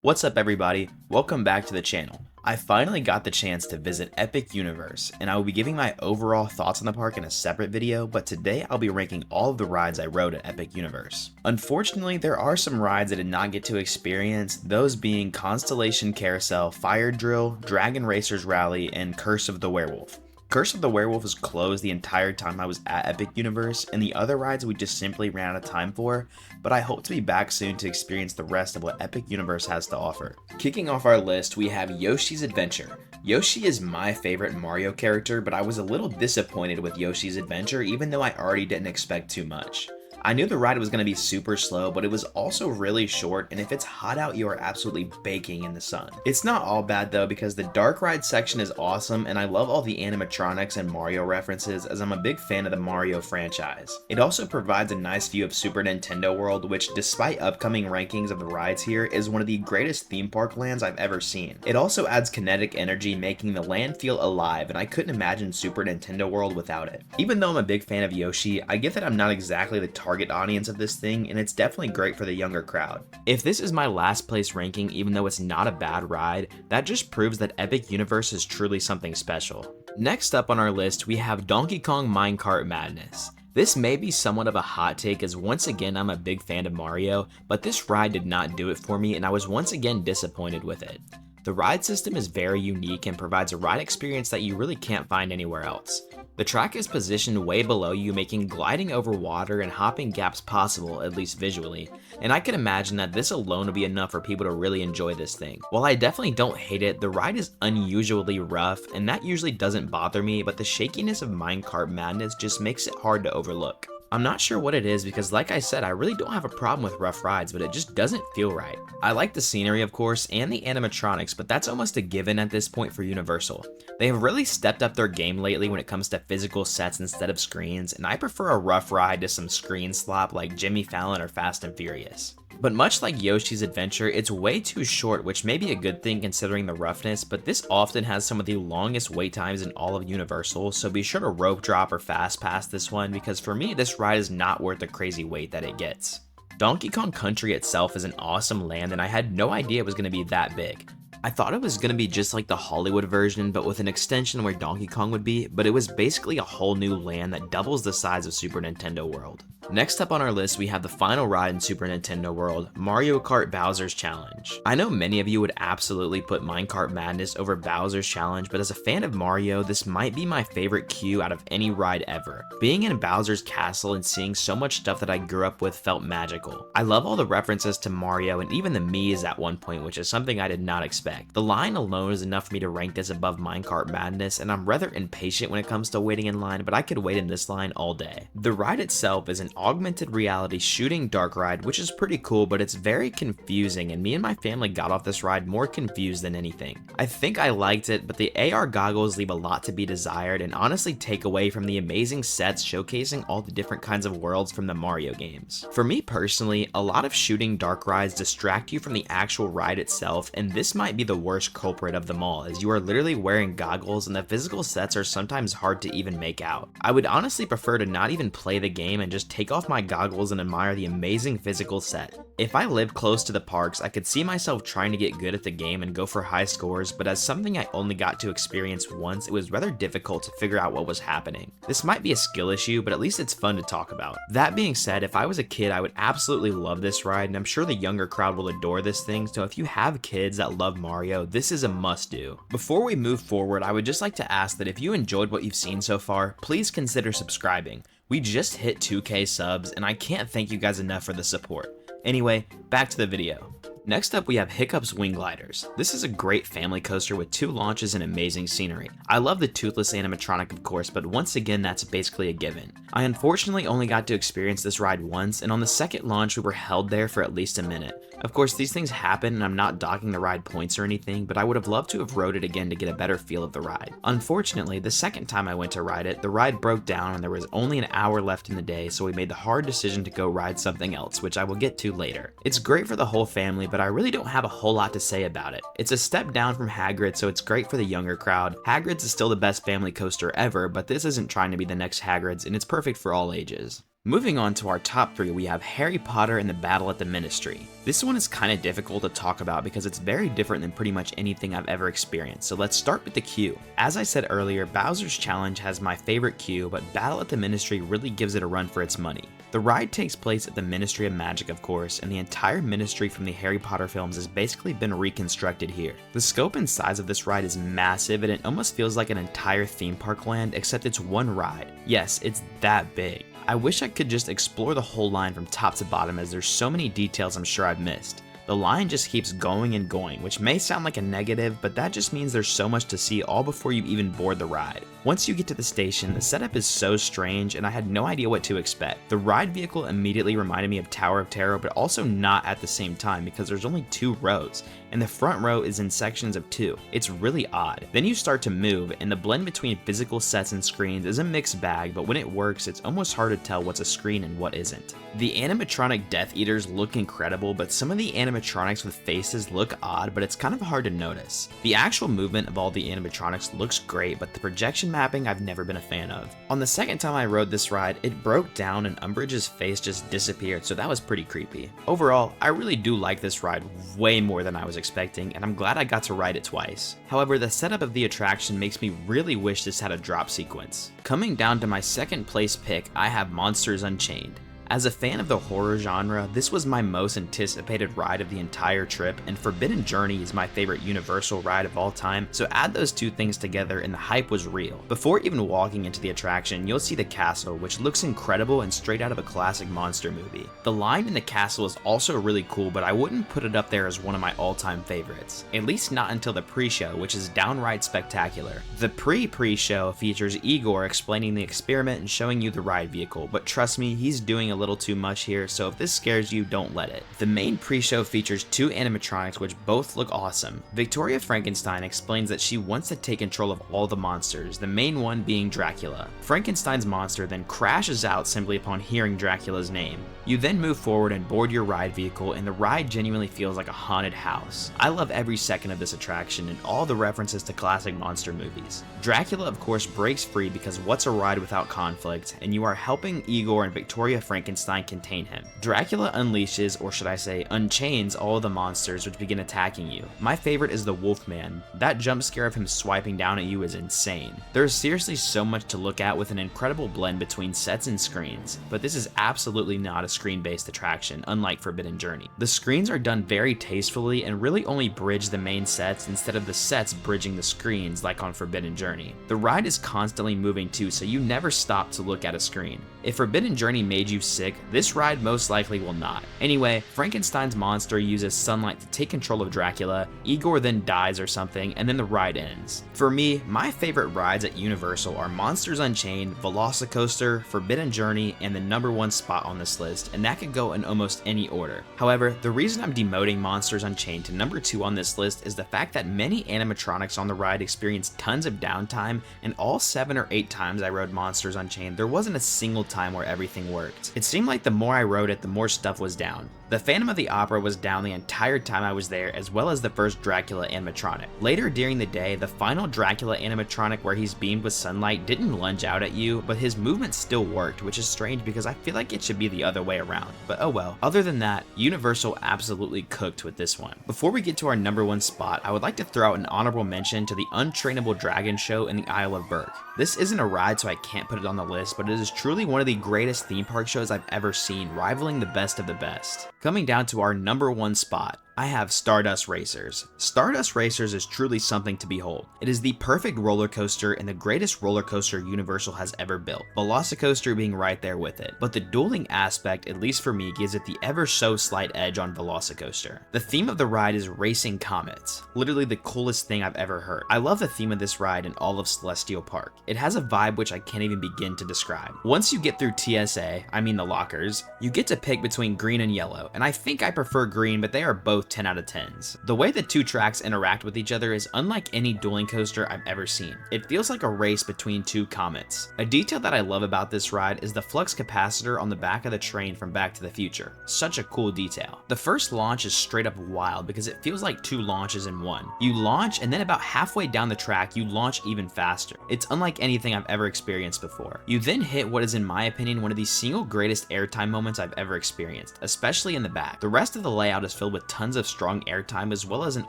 What's up everybody, welcome back to the channel. I finally got the chance to visit Epic Universe, and I will be giving my overall thoughts on the park in a separate video, but today I'll be ranking all of the rides I rode at Epic Universe. Unfortunately, there are some rides I did not get to experience, those being Constellation Carousel, Fire Drill, Dragon Racers Rally, and Curse of the Werewolf. Curse of the Werewolf was closed the entire time I was at Epic Universe, and the other rides we just simply ran out of time for, but I hope to be back soon to experience the rest of what Epic Universe has to offer. Kicking off our list, we have Yoshi's Adventure. Yoshi is my favorite Mario character, but I was a little disappointed with Yoshi's Adventure even though I already didn't expect too much. I knew the ride was going to be super slow, but it was also really short, and if it's hot out, you are absolutely baking in the sun. It's not all bad though, because the dark ride section is awesome, and I love all the animatronics and Mario references, as I'm a big fan of the Mario franchise. It also provides a nice view of Super Nintendo World, which despite upcoming rankings of the rides here, is one of the greatest theme park lands I've ever seen. It also adds kinetic energy, making the land feel alive, and I couldn't imagine Super Nintendo World without it. Even though I'm a big fan of Yoshi, I get that I'm not exactly the target audience of this thing, and it's definitely great for the younger crowd. If this is my last place ranking, even though it's not a bad ride, that just proves that Epic Universe is truly something special. Next up on our list, we have Donkey Kong Minecart Madness. This may be somewhat of a hot take, as once again I'm a big fan of Mario, but this ride did not do it for me, and I was once again disappointed with it. The ride system is very unique and provides a ride experience that you really can't find anywhere else. The track is positioned way below you, making gliding over water and hopping gaps possible, at least visually, and I can imagine that this alone will be enough for people to really enjoy this thing. While I definitely don't hate it, the ride is unusually rough, and that usually doesn't bother me, but the shakiness of Minecart Madness just makes it hard to overlook. I'm not sure what it is because like I said, I really don't have a problem with rough rides, but it just doesn't feel right. I like the scenery of course and the animatronics, but that's almost a given at this point for Universal. They have really stepped up their game lately when it comes to physical sets instead of screens, and I prefer a rough ride to some screen slop like Jimmy Fallon or Fast and Furious. But much like Yoshi's Adventure, it's way too short, which may be a good thing considering the roughness, but this often has some of the longest wait times in all of Universal, so be sure to rope drop or fast pass this one, because for me this ride is not worth the crazy wait that it gets. Donkey Kong Country itself is an awesome land, and I had no idea it was going to be that big. I thought it was going to be just like the Hollywood version, but with an extension where Donkey Kong would be, but it was basically a whole new land that doubles the size of Super Nintendo World. Next up on our list, we have the final ride in Super Nintendo World, Mario Kart Bowser's Challenge. I know many of you would absolutely put Minecart Madness over Bowser's Challenge, but as a fan of Mario, this might be my favorite queue out of any ride ever. Being in Bowser's castle and seeing so much stuff that I grew up with felt magical. I love all the references to Mario and even the Mii's at one point, which is something I did not expect. The line alone is enough for me to rank this above Minecart Madness, and I'm rather impatient when it comes to waiting in line, but I could wait in this line all day. The ride itself is an augmented reality shooting dark ride, which is pretty cool, but it's very confusing, and me and my family got off this ride more confused than anything. I think I liked it, but the AR goggles leave a lot to be desired and honestly take away from the amazing sets showcasing all the different kinds of worlds from the Mario games. For me personally, a lot of shooting dark rides distract you from the actual ride itself, and this might be the worst culprit of them all, as you are literally wearing goggles and the physical sets are sometimes hard to even make out. I would honestly prefer to not even play the game and just take off my goggles and admire the amazing physical set. If I lived close to the parks, I could see myself trying to get good at the game and go for high scores, but as something I only got to experience once, it was rather difficult to figure out what was happening. This might be a skill issue, but at least it's fun to talk about. That being said, if I was a kid, I would absolutely love this ride, and I'm sure the younger crowd will adore this thing, so if you have kids that love Mario, this is a must-do. Before we move forward, I would just like to ask that if you enjoyed what you've seen so far, please consider subscribing. We just hit 2K subs, and I can't thank you guys enough for the support. Anyway, back to the video. Next up we have Hiccup's Wing Gliders. This is a great family coaster with 2 launches and amazing scenery. I love the toothless animatronic of course, but once again that's basically a given. I unfortunately only got to experience this ride once, and on the second launch we were held there for at least a minute. Of course these things happen and I'm not docking the ride points or anything, but I would have loved to have rode it again to get a better feel of the ride. Unfortunately, the second time I went to ride it, the ride broke down and there was only an hour left in the day, so we made the hard decision to go ride something else, which I will get to later. It's great for the whole family, but I really don't have a whole lot to say about it. It's a step down from Hagrid, so it's great for the younger crowd. Hagrid's is still the best family coaster ever, but this isn't trying to be the next Hagrid's, and it's perfect for all ages. Moving on to our top 3, we have Harry Potter and the Battle at the Ministry. This one is kind of difficult to talk about because it's very different than pretty much anything I've ever experienced, so let's start with the queue. As I said earlier, Bowser's Challenge has my favorite queue, but Battle at the Ministry really gives it a run for its money. The ride takes place at the Ministry of Magic, of course, and the entire ministry from the Harry Potter films has basically been reconstructed here. The scope and size of this ride is massive, and it almost feels like an entire theme park land, except it's one ride. Yes, it's that big. I wish I could just explore the whole line from top to bottom, as there's so many details I'm sure I've missed. The line just keeps going and going, which may sound like a negative, but that just means there's so much to see all before you even board the ride. Once you get to the station, the setup is so strange and I had no idea what to expect. The ride vehicle immediately reminded me of Tower of Terror, but also not at the same time because there's only 2 rows, and the front row is in sections of 2. It's really odd. Then you start to move, and the blend between physical sets and screens is a mixed bag, but when it works, it's almost hard to tell what's a screen and what isn't. The animatronic Death Eaters look incredible, but some of the animatronics with faces look odd, but it's kind of hard to notice. The actual movement of all the animatronics looks great, but the projection mapping I've never been a fan of. On the second time I rode this ride, it broke down and Umbridge's face just disappeared, so that was pretty creepy. Overall, I really do like this ride way more than I was expecting, and I'm glad I got to ride it twice. However, the setup of the attraction makes me really wish this had a drop sequence. Coming down to my second place pick, I have Monsters Unchained. As a fan of the horror genre, this was my most anticipated ride of the entire trip, and Forbidden Journey is my favorite Universal ride of all time, so add those two things together and the hype was real. Before even walking into the attraction, you'll see the castle, which looks incredible and straight out of a classic monster movie. The line in the castle is also really cool, but I wouldn't put it up there as one of my all-time favorites. At least not until the pre-show, which is downright spectacular. The pre-show features Igor explaining the experiment and showing you the ride vehicle, but trust me, he's doing a little too much here, so if this scares you, don't let it. The main pre-show features 2 animatronics which both look awesome. Victoria Frankenstein explains that she wants to take control of all the monsters, the main one being Dracula. Frankenstein's monster then crashes out simply upon hearing Dracula's name. You then move forward and board your ride vehicle, and the ride genuinely feels like a haunted house. I love every second of this attraction and all the references to classic monster movies. Dracula of course breaks free because what's a ride without conflict, and you are helping Igor and Victoria Frankenstein contain him. Dracula unleashes, or should I say unchains, all of the monsters which begin attacking you. My favorite is the Wolfman. That jump scare of him swiping down at you is insane. There's seriously so much to look at with an incredible blend between sets and screens, but this is absolutely not a screen-based attraction, unlike Forbidden Journey. The screens are done very tastefully and really only bridge the main sets instead of the sets bridging the screens like on Forbidden Journey. The ride is constantly moving too, so you never stop to look at a screen. If Forbidden Journey made you sick, this ride most likely will not. Anyway, Frankenstein's monster uses sunlight to take control of Dracula, Igor then dies or something, and then the ride ends. For me, my favorite rides at Universal are Monsters Unchained, Velocicoaster, Forbidden Journey, and the #1 spot on this list, and that could go in almost any order. However, the reason I'm demoting Monsters Unchained to #2 on this list is the fact that many animatronics on the ride experienced tons of downtime, and all 7 or 8 times I rode Monsters Unchained, there wasn't a single time where everything worked. It seemed like the more I rode it, the more stuff was down. The Phantom of the Opera was down the entire time I was there, as well as the first Dracula animatronic. Later during the day, the final Dracula animatronic where he's beamed with sunlight didn't lunge out at you, but his movement still worked, which is strange because I feel like it should be the other way around. But oh well. Other than that, Universal absolutely cooked with this one. Before we get to our #1 spot, I would like to throw out an honorable mention to the Untrainable Dragon show in the Isle of Berk. This isn't a ride, so I can't put it on the list, but it is truly one of the greatest theme park shows I've ever seen, rivaling the best of the best. Coming down to our #1 spot, I have Stardust Racers. Stardust Racers is truly something to behold. It is the perfect roller coaster and the greatest roller coaster Universal has ever built, Velocicoaster being right there with it. But the dueling aspect, at least for me, gives it the ever so slight edge on Velocicoaster. The theme of the ride is racing comets, literally the coolest thing I've ever heard. I love the theme of this ride in all of Celestial Park. It has a vibe which I can't even begin to describe. Once you get through TSA, I mean the lockers, you get to pick between green and yellow, and I think I prefer green, but they are both both 10 out of 10s. The way the two tracks interact with each other is unlike any dueling coaster I've ever seen. It feels like a race between two comets. A detail that I love about this ride is the flux capacitor on the back of the train from Back to the Future. Such a cool detail. The first launch is straight up wild because it feels like two launches in one. You launch and then about halfway down the track you launch even faster. It's unlike anything I've ever experienced before. You then hit what is in my opinion one of the single greatest airtime moments I've ever experienced, especially in the back. The rest of the layout is filled with tons of strong airtime as well as an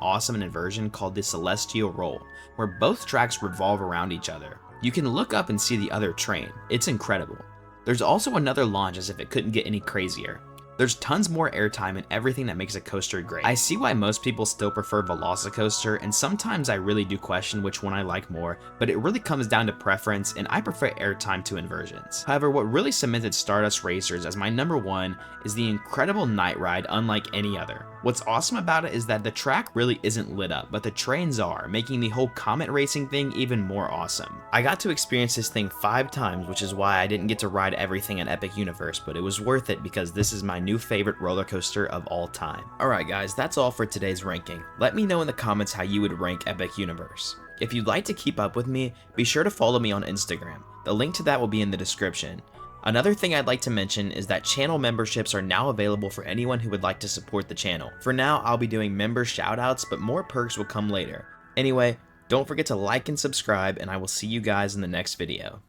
awesome inversion called the Celestial Roll, where both tracks revolve around each other. You can look up and see the other train. It's incredible. There's also another launch as if it couldn't get any crazier. There's tons more airtime and everything that makes a coaster great. I see why most people still prefer Velocicoaster, and sometimes I really do question which one I like more, but it really comes down to preference, and I prefer airtime to inversions. However, what really cemented Stardust Racers as my number one is the incredible night ride unlike any other. What's awesome about it is that the track really isn't lit up, but the trains are, making the whole comet racing thing even more awesome. I got to experience this thing 5 times, which is why I didn't get to ride everything in Epic Universe, but it was worth it because this is my new favorite roller coaster of all time. Alright guys, that's all for today's ranking. Let me know in the comments how you would rank Epic Universe. If you'd like to keep up with me, be sure to follow me on Instagram. The link to that will be in the description. Another thing I'd like to mention is that channel memberships are now available for anyone who would like to support the channel. For now, I'll be doing member shoutouts, but more perks will come later. Anyway, don't forget to like and subscribe, and I will see you guys in the next video.